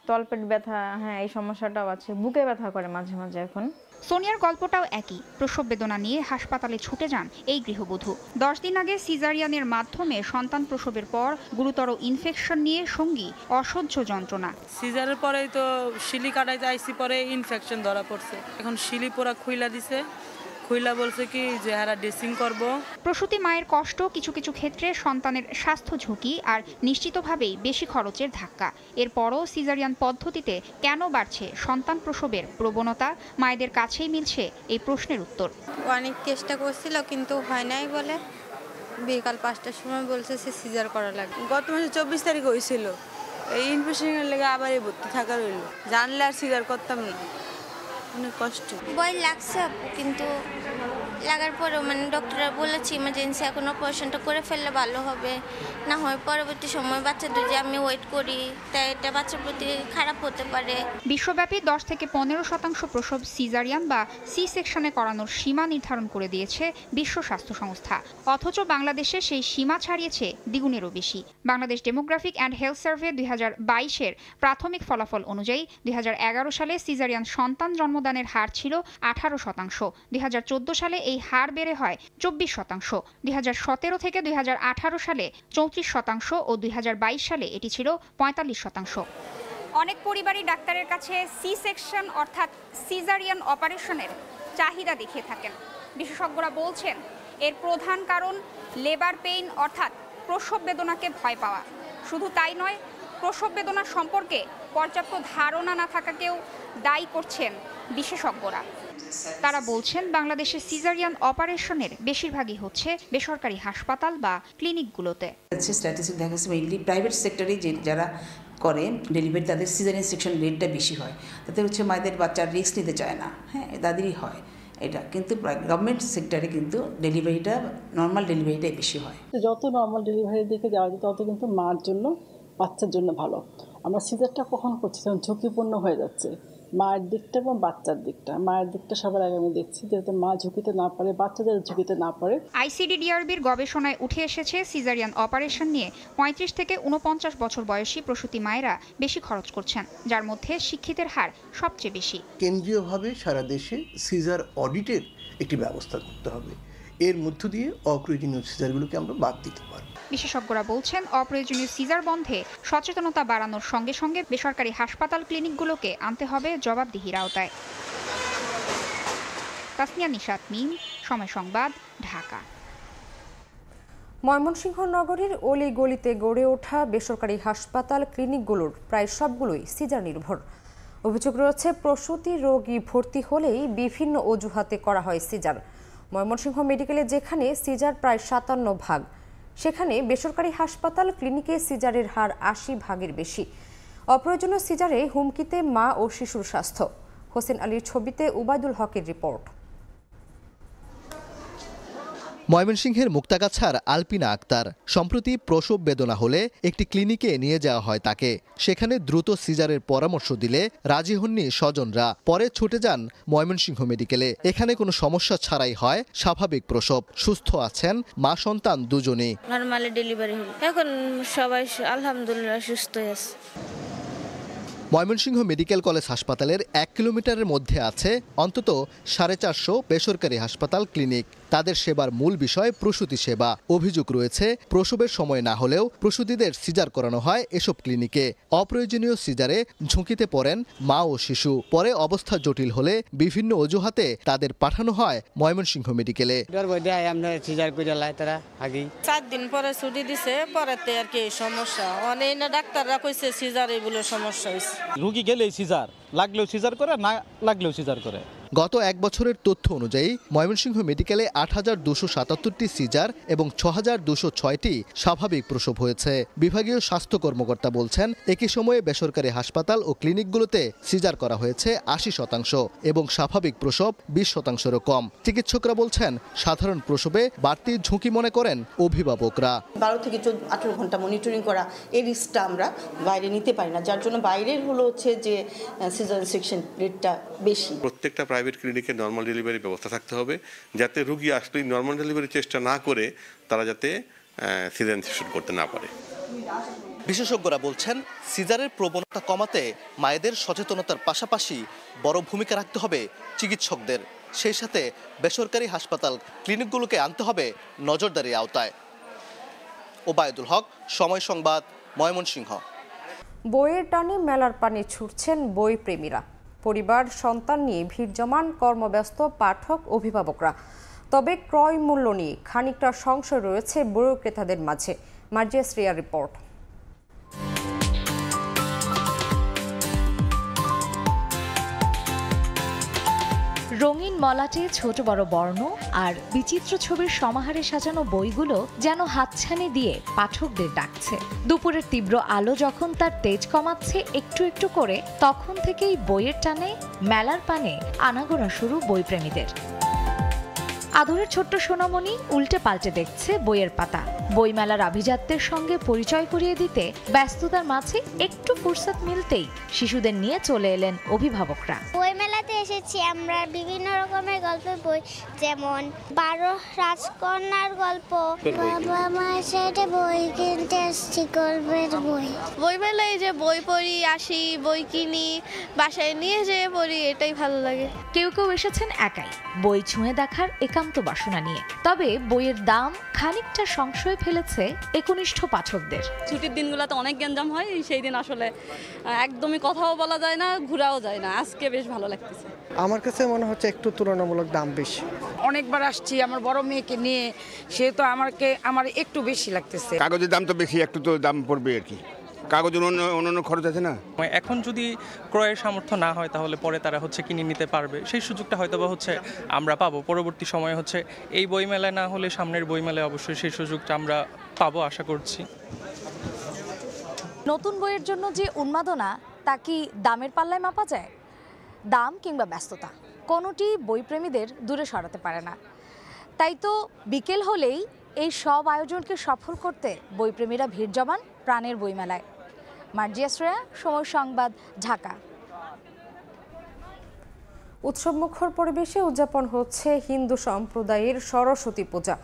তলপেট ব্যথা, হ্যাঁ এই সমস্যাটাও আছে। বুকে ব্যথা করে মাঝে মাঝে এখন। সোনিয়ার গল্পটাও একই। প্রসব বেদনা নিয়ে হাসপাতালে ছুটে যান এই গৃহবধূ। 10 দিন আগে সিজারিয়ানের মাধ্যমে সন্তান প্রসবের পর গুরুতর ইনফেকশন নিয়ে সঙ্গী অসহ্য যন্ত্রণা। সিজারের পরেই তো শিলি কাটাইতে আইসি, পরে ইনফেকশন ধরা পড়ছে। এখন শিলি পুরা খুইলা দিছে, খুইলা বলছে কি যে হারা ড্রেসিং করব। প্রসূতি মায়ের কষ্ট কিছু কিছু ক্ষেত্রে সন্তানের স্বাস্থ্য ঝুঁকি আর নিশ্চিতভাবেই বেশি খরচের ধাক্কা। এরপরও সিজারিয়ান পদ্ধতিতে কেন বাড়ছে সন্তান প্রসবের প্রবণতা, মায়েদের কাছেই মিলছে এই প্রশ্নের উত্তর। অনেক চেষ্টা করছিল কিন্তু হয় নাই বলে বিকাল 5টার সময় বলছে সিজার করা লাগবে। গত মাসে 24 তারিখ হয়েছিল, এই ইনফেকশনের লেগে আবার এই ভর্তি থাকা রইল। জানলে আর সিজার করতাম না, অনেক কষ্ট। ভয় লাগছে কিন্তু লাগার পরেও ডক্টররা বলেছে ইমার্জেন্সি এখন অপারেশনটা করে ফেললে ভালো হবে, না হয় পরবর্তী সময় বাচ্চাদের যে আমি ওয়েট করি তাই এটা বাচ্চার প্রতি খারাপ হতে পারে। বিশ্বব্যাপী 10 থেকে 15% প্রসব সিজারিয়ান বা সি সেকশনে করানোর সীমা নির্ধারণ করে দিয়েছে বিশ্ব স্বাস্থ্য সংস্থা। অথচ বাংলাদেশে সেই সীমা ছাড়িয়েছে দ্বিগুণেরও বেশি। Bangladesh demographic and health survey 2022-এর প্রাথমিক ফলাফল অনুযায়ী 2011 সালে সিজারিয়ান সন্তান জন্মদানের হার ছিল 18%। 2014 সালে এই হার বেড়ে হয় 24%। 2017 থেকে 2018 সালে 34% ও 2022 সালে এটি ছিল 45%। অনেক পরিবারই ডাক্তারের কাছে সি সেকশন অর্থাৎ সিজারিয়ান অপারেশনের চাহিদা দেখিয়ে থাকেন। বিশেষজ্ঞরা বলছেন এর প্রধান কারণ লেবার পেইন অর্থাৎ প্রসব বেদনাকে ভয় পাওয়া। শুধু তাই নয়, প্রসব বেদনা সম্পর্কে পর্যাপ্ত ধারণা না থাকাকেও দায়ী করছেন বিশেষজ্ঞরা। তারা বলছেন বাংলাদেশে সিজারিয়ান অপারেশনের বেশিরভাগই হচ্ছে বেসরকারি হাসপাতাল বা ক্লিনিকগুলোতে। স্ট্যাটিস্টিক দেখা যাচ্ছে মেইনলি প্রাইভেট সেক্টরে যারা করে ডেলিভারি তাদের সিজারিয়ান সেকশন রেটটা বেশি হয়, তাতে মায়েদের বাচ্চার রিস্ক নিতে চায় না, হ্যাঁ তাদেরই হয় এটা। কিন্তু গভর্নমেন্ট সেক্টরে কিন্তু ডেলিভারিটা নর্মাল ডেলিভারিটাই বেশি হয়। যত নর্মাল ডেলিভারির দিকে যাওয়া যায় তত কিন্তু মার জন্য বাচ্চার জন্য ভালো। আমরা সিজারটা কখন করছি তখন ঝুঁকিপূর্ণ হয়ে যাচ্ছে মায়ের দিকটা এবং বাচ্চার দিকটা। মায়ের দিকটা সবার আগে আমি দেখছি যাতে মা ঝুঁকিতে না পারে, বাচ্চাদের ঝুঁকিতে না পারে। আইসিডিডিআরবির গবেষণায় উঠে এসেছে সিজারিয়ান অপারেশন নিয়ে 35 থেকে 49 বছর বয়সী প্রসূতি মায়েরা বেশি খরচ করছেন, যার মধ্যে শিক্ষিতের হার সবচেয়ে বেশি। কেন্দ্রীয়ভাবে সারা দেশে সিজার অডিটের একটি ব্যবস্থা করতে হবে, এর মধ্য দিয়ে অপ্রয়োজনীয় সিজারগুলোকে আমরা বাদ দিতে পারব। বিশেষজ্ঞরা বলছেন অপ্রয়োজনীয় সিজার বন্ধে সচেতনতা বাড়ানোর সঙ্গে সঙ্গে বেসরকারি হাসপাতাল ক্লিনিকগুলোকে আনতে হবে জবাবদিহির আওতায়। তাসনিয়া নিশাত মিম, সময় সংবাদ, ঢাকা। ময়মনসিংহ নগরীর অলি গলিতে গড়ে ওঠা বেসরকারি হাসপাতাল ক্লিনিকগুলোর প্রায় সবগুলোই সিজার নির্ভর। অভিযোগ রয়েছে প্রসূতি রোগী ভর্তি হলেই বিভিন্ন অজুহাতে করা হয় সিজার। ময়মনসিংহ মেডিকেলে যেখানে সিজার প্রায় 57%, সেখানে বেসরকারি হাসপাতাল ক্লিনিকে সিজারের হার 80% বেশি। অপ্রয়োজনীয় সিজারে হুমকিতে মা ও শিশুর স্বাস্থ্য। হোসেন আলীর ছবিতে উবায়দুল হকের রিপোর্ট। ময়মনসিংহের মুক্তাগাছার আলপিনা আক্তার সম্প্রতি প্রসব বেদনা হলে একটি ক্লিনিকে নিয়ে যাওয়া হয় তাকে। সেখানে দ্রুত সিজারের পরামর্শ দিলে রাজি হননি স্বজনরা, পরে ছুটে যান ময়মনসিংহ মেডিকেলে। এখানে কোনো সমস্যা ছাড়াই হয় স্বাভাবিক প্রসব। সুস্থ আছেন মা সন্তান দুজনেই। নরমালি ডেলিভারি হলো, এখন সবাই আলহামদুলিল্লাহ সুস্থ আছে। ময়মনসিংহ মেডিকেল কলেজ হাসপাতালের 1 কিলোমিটারের মধ্যে আছে অন্তত 450 বেসরকারি হাসপাতাল ক্লিনিক। তাদের সেবার মূল বিষয় প্রসূতি সেবা। অভিযোগ রয়েছে প্রসবের সময় না হলেও প্রসূতিদের সিজার করানো হয় এসব ক্লিনিকে। অপ্রয়োজনীয় সিজারে ঝুঁকিতে পড়েন মা ও শিশু। পরে অবস্থা জটিল হলে বিভিন্ন অজুহাতে তাদের পাঠানো হয় ময়মনসিংহ মেডিকেলে। 7 দিন পরে ছুটি দিছে, পরেতে আর কি সমস্যা অনেক না, ডাক্তাররা কইছে সিজার এগুলো সমস্যা হইছে। রোগী গেলেই সিজার, লাগলেও সিজার করে, না লাগলেও সিজার করে। গত 1 বছরের তথ্য অনুযায়ী ময়মনসিংহ মেডিকেলে 8277টি সিজার এবং 6206টি স্বাভাবিক প্রসব হয়েছে। বিভাগীয় স্বাস্থ্য কর্মকর্তা বলছেন একই সময়ে বেসরকারি হাসপাতাল ও ক্লিনিকগুলোতে সিজার করা হয়েছে 80% এবং স্বাভাবিক প্রসব 20%-এরও কম। চিকিৎসকরা বলছেন সাধারণ প্রসবে বাড়তি ঝুঁকি মনে করেন অভিভাবকরা। 12 থেকে 18 ঘন্টা মনিটরিং করা, এই রিস্কটা আমরা বাইরে নিতে পারি না, যার জন্য বাইরের হচ্ছে যে সিজারিয়ান সেকশন রেটটা বেশি। প্রত্যেকটা প্রাইভেট ক্লিনিকে নর্মাল ডেলিভারি ব্যবস্থা থাকতে হবে, যাতে রোগী আসলেই নর্মাল ডেলিভারি চেষ্টা না করে তারা যাতে সিজারিয়ান সেকশন করতে না পারে। বিশেষজ্ঞরা বলছেন সিজারের প্রবণতা কমাতে মায়েদের সচেতনতার পাশাপাশি বড় ভূমিকা রাখতে হবে চিকিৎসকদের। সেই সাথে বেসরকারি হাসপাতাল ক্লিনিকগুলোকে আনতে হবে নজরদারির আওতায়। ওবায়দুল হক, সময় সংবাদ, ময়মনসিংহ। বইয়ের টানে মেলার পানে ছুটছেন বই প্রেমীরা। পরিবার সন্তান নিয়ে ভিড় জমান কর্মব্যস্ত পাঠক অভিভাবকরা। তবে ক্রয় মূল্য নিয়ে খানিকটা সংশয় রয়েছে বই ক্রেতাদের মাঝে। মার্জিয়া শ্রেয়ার রিপোর্ট। রঙিন মলাটে ছোট বড় বর্ণ আর বিচিত্র ছবির সমাহারে সাজানো বইগুলো যেন হাতছানি দিয়ে পাঠকদের ডাকছে। দুপুরের তীব্র আলো যখন তার তেজ কমাচ্ছে একটু একটু করে, তখন থেকেই বইয়ের টানে মেলার পানে আনাগোনা শুরু বইপ্রেমীদের। আদরের ছোট্ট সোনামণি উল্টে পাল্টে দেখছে বইয়ের পাতা। বইমেলার আভিজাত্যের সঙ্গে পরিচয় করিয়ে দিতে ব্যস্ততার মাঝে একটু ফুরসত মিলতেই শিশুদের নিয়ে চলে এলেন অভিভাবকরা। বইমেলাতে এসেছি আমরা বিভিন্ন রকমের গল্পের বই, যেমন 12 রাজকন্যার গল্প। বাবা মার সাথে বই কিনতে আসছি, গল্পের বই। বইমেলায় যে বই পড়ি, আসি, বই কিনি, বাসায় নিয়ে যেয়ে পড়ি, এটাই ভালো লাগে। কেউ কেউ এসেছেন একাই বই ছুঁয়ে দেখার একান্ত বাসনা নিয়ে। তবে বইয়ের দাম খানিকটা সংশয় ফেলেছে একনিষ্ঠ পাঠকদের। ছুটির দিনগুলোতে অনেক গ্যাঞ্জাম হয়, সেই দিন আসলে একদমই কথাও বলা যায় না, ঘোরাও যায় না। আজকে বেশ ভালো লাগতেছে। আমার কাছে মনে হচ্ছে একটু তুলনামূলক দাম বেশি। অনেকবার আসছি আমার বড় মেয়েকে নিয়ে, সে তো আমার একটু বেশি লাগতেছে। কাগজের দাম তো বেশি, একটু তো দাম পড়বে আর কি। কাগজের অন্য খরচ আছে না। এখন যদি ক্রয়ের সামর্থ্য না হয় তাহলে পরে তারা কিনে নিতে পারবে, সেই সুযোগটা হয়তো বা আমরা পাবো পরবর্তী সময়ে। এই বইমেলায় না হলে সামনের বইমেলায় অবশ্যই সেই সুযোগটা আমরা পাবো আশা করছি। নতুন বইয়ের জন্য যে উন্মাদনা, তা কি দামের পাল্লায় মাপা যায়? দাম কিংবা ব্যস্ততা কোনোটি বইপ্রেমীদের দূরে সরাতে পারে না। তাই তো বিকেল হলেই এই সব আয়োজনকে সফল করতে বইপ্রেমীরা ভিড় জমান প্রাণের বইমেলায়। মার্জিয়া শ্রেয়া, সময় সংবাদ, ঢাকা। উৎসবমুখর পরিবেশে উদযাপন হচ্ছে হিন্দু সম্প্রদায়ের সরস্বতী পূজা।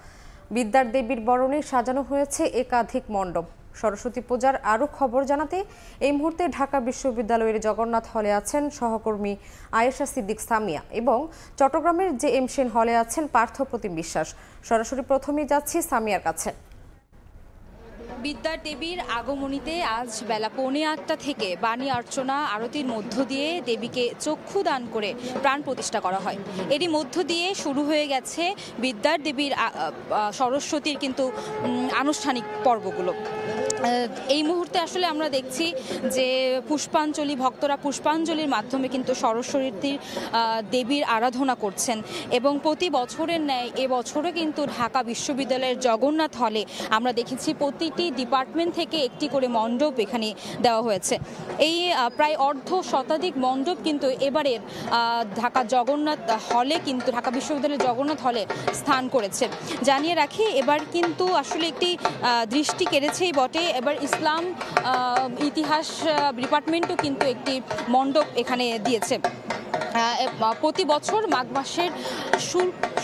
বিদ্যার দেবীর বরণে সাজানো হয়েছে একাধিক মণ্ডপ। সরস্বতী পূজার আরও খবর জানাতে এই মুহূর্তে ঢাকা বিশ্ববিদ্যালয়ের জগন্নাথ হলে আছেন সহকর্মী আয়েশা সিদ্দিক সামিয়া এবং চট্টগ্রামের জে.এম. সেন হলে আছেন পার্থপ্রতিম বিশ্বাস। সরাসরি প্রথমেই যাচ্ছি সামিয়ার কাছে। বিদ্যার দেবীর আগমনীতে আজ বেলা 8:45 থেকে বাণী অর্চনা আরতির মধ্য দিয়ে দেবীকে চক্ষু দান করে প্রাণ প্রতিষ্ঠা করা হয়। এরই মধ্য দিয়ে শুরু হয়ে গেছে বিদ্যার দেবীর সরস্বতীর কিন্তু আনুষ্ঠানিক পর্বগুলো। এই মুহূর্তে আসলে আমরা দেখছি যে পুষ্পাঞ্জলি, ভক্তরা পুষ্পাঞ্জলির মাধ্যমে কিন্তু সরস্বতীর দেবীর আরাধনা করছেন এবং প্রতি বছরের ন্যায় এবছরও কিন্তু ঢাকা বিশ্ববিদ্যালয়ের জগন্নাথ হলে আমরা দেখেছি প্রতিটি ডিপার্টমেন্ট থেকে একটি করে মণ্ডপ এখানে দেওয়া হয়েছে। এই প্রায় অর্ধ শতাধিক মণ্ডপ কিন্তু এবারের ঢাকা জগন্নাথ হলে কিন্তু ঢাকা বিশ্ববিদ্যালয়ের জগন্নাথ হলে স্থান করেছে। জানিয়ে রাখি এবার কিন্তু আসলে একটি দৃষ্টি কেড়েছেই বটে, এবার ইসলাম ইতিহাস ডিপার্টমেন্টও কিন্তু একটি মণ্ডপ এখানে দিয়েছে। প্রতি বছর মাঘ মাসের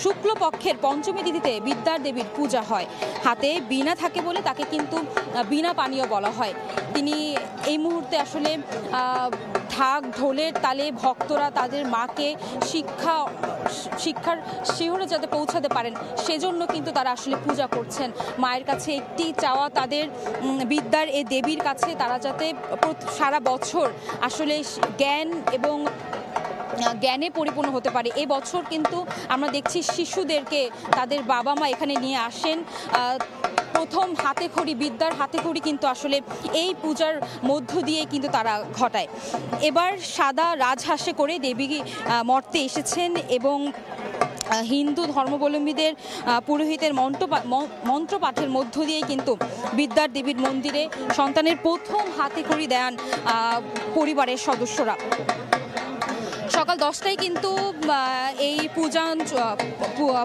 শুক্লপক্ষের পঞ্চমী তিথিতে বিদ্যার দেবীর পূজা হয়। হাতে বীণা থাকে বলে তাকে কিন্তু বীণা পানীয় বলা হয়। তিনি এই মুহূর্তে আসলে ঢাক ঢোলের তালে ভক্তরা তাদের মাকে শিক্ষার শিহরে যাতে পৌঁছাতে পারেন সেজন্য কিন্তু তারা আসলে পূজা করছেন। মায়ের কাছে একটি চাওয়া তাদের, বিদ্যার এই দেবীর কাছে তারা যাতে সারা বছর আসলে জ্ঞান এবং জ্ঞানে পরিপূর্ণ হতে পারে। এবছর কিন্তু আমরা দেখছি শিশুদেরকে তাদের বাবা মা এখানে নিয়ে আসেন। প্রথম হাতেখড়ি, বিদ্যার হাতেখড়ি কিন্তু আসলে এই পূজার মধ্য দিয়ে কিন্তু তারা ঘটায়। এবার সাদা রাজহাঁসে করে দেবী মর্তে এসেছেন এবং হিন্দু ধর্মাবলম্বীদের পুরোহিতের মন্ত্রপাঠের মধ্য দিয়েই কিন্তু বিদ্যার দেবীর মন্দিরে সন্তানের প্রথম হাতেখড়ি দেন পরিবারের সদস্যরা। সকাল 10টায় কিন্তু এই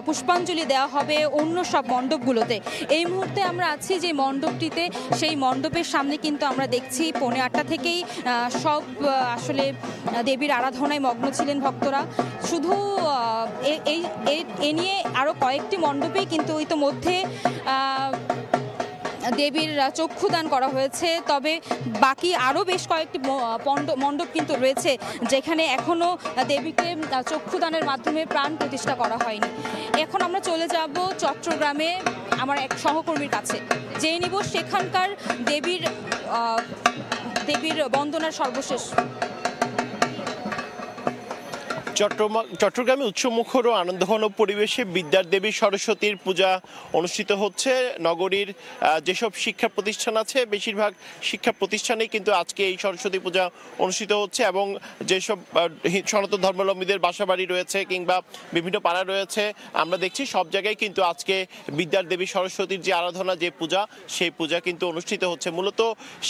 পুষ্পাঞ্জলি দেওয়া হবে অন্য সব মণ্ডপগুলোতে। এই মুহূর্তে আমরা আছি যে মণ্ডপটিতে, সেই মণ্ডপের সামনে কিন্তু আমরা দেখছি 8:30 থেকেই সব আসলে দেবীর আরাধনায় মগ্ন ছিলেন ভক্তরা। শুধু এ নিয়ে আরও কয়েকটি মণ্ডপেই কিন্তু ইতোমধ্যে দেবীর চক্ষুদান করা হয়েছে। তবে বাকি আরও বেশ কয়েকটি মণ্ডপ কিন্তু রয়েছে যেখানে এখনও দেবীকে চক্ষুদানের মাধ্যমে প্রাণ প্রতিষ্ঠা করা হয়নি। এখন আমরা চলে যাব চট্টগ্রামে আমার এক সহকর্মীর কাছে, জেনে নিব সেখানকার দেবীর বন্দনার সর্বশেষ। চট্টগ্রামে উৎসবমুখর ও আনন্দঘন পরিবেশে বিদ্যার দেবী সরস্বতীর পূজা অনুষ্ঠিত হচ্ছে। নগরীর যেসব শিক্ষা প্রতিষ্ঠান আছে বেশিরভাগ শিক্ষা প্রতিষ্ঠানেই কিন্তু আজকে এই সরস্বতী পূজা অনুষ্ঠিত হচ্ছে এবং যেসব সনাতন ধর্মাবলম্বীদের বাসাবাড়ি রয়েছে কিংবা বিভিন্ন পাড়া রয়েছে আমরা দেখছি সব জায়গায় কিন্তু আজকে বিদ্যার দেবী সরস্বতীর যে আরাধনা, যে পূজা, সেই পূজা কিন্তু অনুষ্ঠিত হচ্ছে। মূলত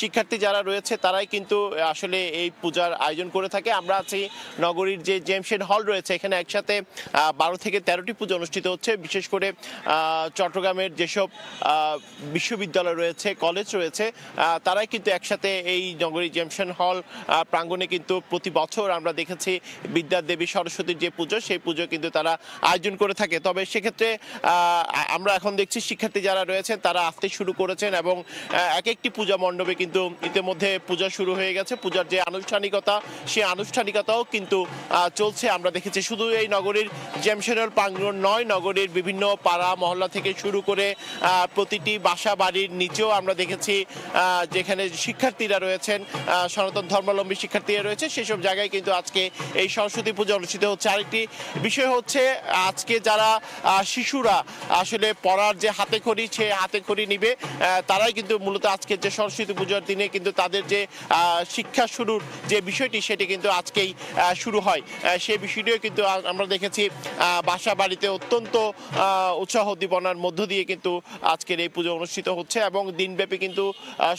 শিক্ষার্থী যারা রয়েছে তারাই কিন্তু আসলে এই পূজার আয়োজন করে থাকে। আমরা আছি নগরীর যে জেমস হল রয়েছে, এখানে একসাথে 12 থেকে 13টি পূজা অনুষ্ঠিত হচ্ছে। বিশেষ করে চট্টগ্রামের যেসব বিশ্ববিদ্যালয় রয়েছে, কলেজ রয়েছে, তারাই কিন্তু একসাথে এই নগরী জেমস হল প্রাঙ্গণে কিন্তু প্রতি বছর আমরা দেখেছি বিদ্যার দেবী সরস্বতীর যে পুজো, সেই পুজো কিন্তু তারা আয়োজন করে থাকে। তবে সেক্ষেত্রে আমরা এখন দেখছি শিক্ষার্থী যারা রয়েছেন তারা আসতে শুরু করেছেন এবং এক একটি পূজা মণ্ডপে কিন্তু ইতিমধ্যে পূজা শুরু হয়ে গেছে। পূজার যে আনুষ্ঠানিকতা, সেই আনুষ্ঠানিকতাও কিন্তু চলছে। আমরা দেখেছি শুধু এই নগরীর জেমস হল প্রাঙ্গণ নয়, নগরীর বিভিন্ন পাড়া মহল্লা থেকে শুরু করে প্রতিটি বাসা বাড়ির নিচেও আমরা দেখেছি যেখানে শিক্ষার্থীরা রয়েছেন, সনাতন ধর্মাবলম্বী শিক্ষার্থীরা রয়েছে, সেসব জায়গায় কিন্তু আজকে এই সরস্বতী পূজা অনুষ্ঠিত হচ্ছে। আরেকটি বিষয় হচ্ছে আজকে যারা শিশুরা আসলে পড়ার যে হাতে খড়ি, সে হাতে খড়ি নিবে, তারাই কিন্তু মূলত আজকে যে সরস্বতী পূজার দিনে কিন্তু তাদের যে শিক্ষা শুরুর যে বিষয়টি, সেটি কিন্তু আজকেই শুরু হয়। সেই বিষয়টিও কিন্তু আমরা দেখেছি বাসা বাড়িতে অত্যন্ত উৎসাহ উদ্দীপনার মধ্য দিয়ে কিন্তু আজকের এই পুজো অনুষ্ঠিত হচ্ছে এবং দিনব্যাপী কিন্তু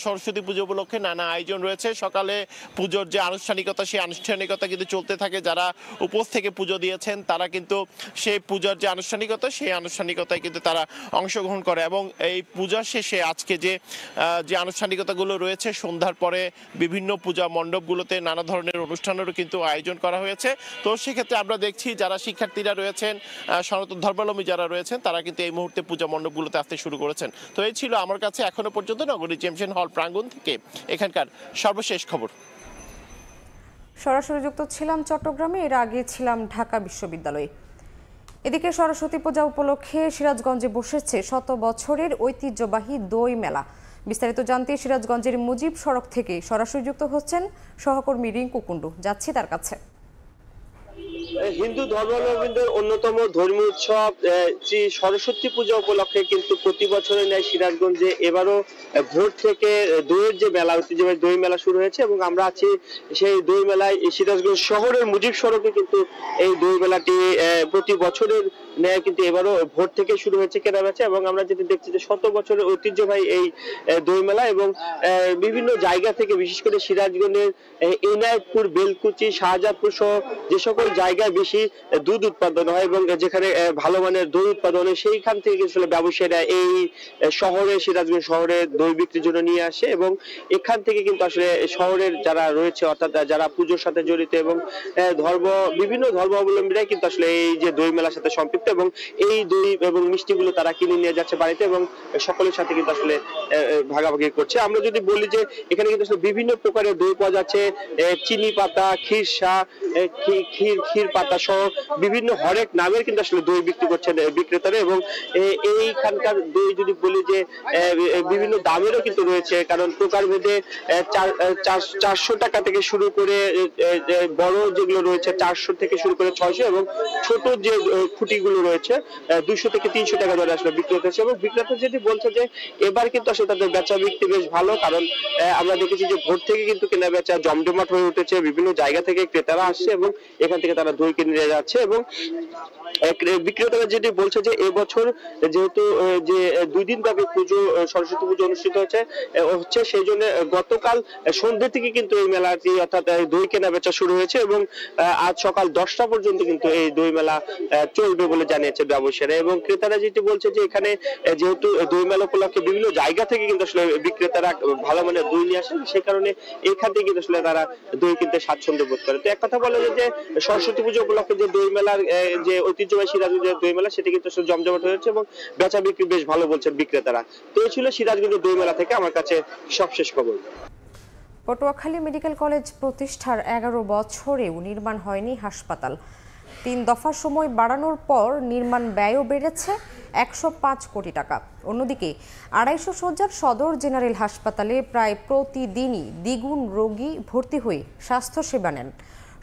সরস্বতী পুজো উপলক্ষে নানা আয়োজন রয়েছে। সকালে পুজোর যে আনুষ্ঠানিকতা, সেই আনুষ্ঠানিকতা কিন্তু চলতে থাকে। যারা উপোস থেকে পুজো দিয়েছেন তারা কিন্তু সেই পূজার যে আনুষ্ঠানিকতা, সেই আনুষ্ঠানিকতায় কিন্তু তারা অংশগ্রহণ করে এবং এই পূজা শেষে আজকে যে আনুষ্ঠানিকতাগুলো রয়েছে, সন্ধ্যার পরে বিভিন্ন পূজা মণ্ডপগুলোতে নানা ধরনের অনুষ্ঠানেরও কিন্তু আয়োজন করা হয়েছে। তো সেক্ষেত্রে আমরা দেখছি যারা শিক্ষার্থীরা রয়েছেন, সনাতন ধর্মাবলম্বী যারা রয়েছেন, তারা কিন্তু এই মুহূর্তে পূজা মণ্ডপগুলোতে আসতে শুরু করেছেন। তো এই ছিল আমার কাছে এখনো পর্যন্ত নগরী জেমস হল প্রাঙ্গণ থেকে এখানকার সর্বশেষ খবর। সরাসরি যুক্ত ছিলাম চট্টগ্রামে, এর আগে ছিলাম ঢাকা বিশ্ববিদ্যালয়ে। এদিকে সরস্বতী পূজা উপলক্ষে সিরাজগঞ্জে বসেছে শত বছরের ঐতিহ্যবাহী দই মেলা। বিস্তারিত জানতে সিরাজগঞ্জের মুজিব সড়ক থেকে সরাসরি যুক্ত হচ্ছেন সহকর্মী রিঙ্কু কুন্ডু। যাচ্ছি তার কাছে। হিন্দু ধর্মাবলম্বীদের অন্যতম ধর্মীয় উৎসব শ্রী সরস্বতী পূজা উপলক্ষে কিন্তু প্রতি বছরের ন্যায় সিরাজগঞ্জে এবারও ভোর থেকে দইয়ের যে মেলা, ঐতিহ্যবাহী দই মেলা শুরু হয়েছে এবং আমরা আছি সেই দই মেলায়। সিরাজগঞ্জ শহরের মুজিব সড়কে কিন্তু এই দই মেলাটি প্রতি বছরের ন্যায় কিন্তু এবারও ভোর থেকে শুরু হয়েছে কেনাবেচা এবং আমরা যেটা দেখছি যে শত বছরের ঐতিহ্যবাহী এই দই মেলা এবং বিভিন্ন জায়গা থেকে, বিশেষ করে সিরাজগঞ্জের এনায়েতপুর, বেলকুচি, শাহজাদপুর সহ যে সকল জায়গায় বেশি দুধ উৎপাদন হয় এবং যেখানে ভালো মানের দই উৎপাদন হয়, সেইখান থেকে আসলে ব্যবসায়ীরা এই শহরে, সিরাজগঞ্জ শহরে দই বিক্রির জন্য নিয়ে আসে এবং এখান থেকে কিন্তু আসলে শহরের যারা রয়েছে, অর্থাৎ যারা পুজোর সাথে জড়িত এবং বিভিন্ন ধর্মাবলম্বীরাই কিন্তু আসলে এই যে দই মেলার সাথে সম্পৃক্ত এবং এই দই এবং মিষ্টিগুলো তারা কিনে নিয়ে যাচ্ছে বাড়িতে এবং সকলের সাথে কিন্তু আসলে ভাগাভাগি করছে। আমরা যদি বলি যে এখানে কিন্তু আসলে বিভিন্ন প্রকারের দই পাওয়া যাচ্ছে, চিনি পাতা, ক্ষীরসা, ক্ষীর পাতা সহ বিভিন্ন হরেক নামের কিন্তু আসলে দই বিক্রি করছেন বিক্রেতারা এবং এইখানকার দই যদি বলি যে বিভিন্ন দামেরও কিন্তু রয়েছে, কারণ প্রকারভেদে 400 টাকা থেকে শুরু করে বড় যেগুলো রয়েছে 400 থেকে শুরু করে 600 এবং ছোট যে খুঁটিগুলো রয়েছে 200 থেকে 300 টাকা দরে আসলে বিক্রি হচ্ছে এবং বিক্রেতা যেটি বলছে যে এবার কিন্তু আসলে তাদের বেচা বিক্রি বেশ ভালো, কারণ আমরা দেখেছি যে ভোর থেকে কিন্তু কেনা বেচা জমজমাট হয়ে উঠেছে। বিভিন্ন জায়গা থেকে ক্রেতারা আসছে এবং এখান থেকে তারা দই কিনে নিয়ে যাচ্ছে এবং বিক্রেতারা যেটি বলছে যে এবছর যেহেতু যে 2 দিন ব্যাপী পুজো, সরস্বতী পুজো অনুষ্ঠিত হচ্ছে সেই জন্য গতকাল সন্ধ্যে থেকে কিন্তু এই মেলাটি অর্থাৎ দই কেনা বেচা শুরু হয়েছে এবং আজ সকাল 10টা পর্যন্ত কিন্তু এই দই মেলা চলবে বলে জানিয়েছে ব্যবসায়ীরা এবং ক্রেতারা যেটি বলছে যে এখানে যেহেতু দই মেলা উপলক্ষে বিভিন্ন জায়গা থেকে কিন্তু আসলে বিক্রেতারা ভালো মানের দই নিয়ে আসেন, সেই কারণে এখান থেকে কিন্তু আসলে তারা দই কিনতে স্বাচ্ছন্দ্য বোধ করে। তো এক কথা বলা যায় যে সরস্বতী পুজো উপলক্ষে যে দই মেলার যে ঐতিহ্যবাহী সিরাজগঞ্জের দই মেলা, সেটি কিন্তু আসলে জমজমাট হয়েছে এবং বেচা বিক্রি বেশ ভালো বলছেন বিক্রেতারা। তো এই ছিল সিরাজগঞ্জের দই মেলা থেকে আমার কাছে সবশেষ খবর। পটুয়াখালী মেডিকেল কলেজ প্রতিষ্ঠার 11 বছরেও নির্মাণ হয়নি হাসপাতাল। 3 দফা সময় বাড়ানোর পর নির্মাণ ব্যয়ও বেড়েছে 105 কোটি টাকা। অন্যদিকে 250 শয্যার সদর জেনারেল হাসপাতালে প্রায় প্রতিদিনই দ্বিগুণ রোগী ভর্তি হয়ে স্বাস্থ্যসেবা নেন।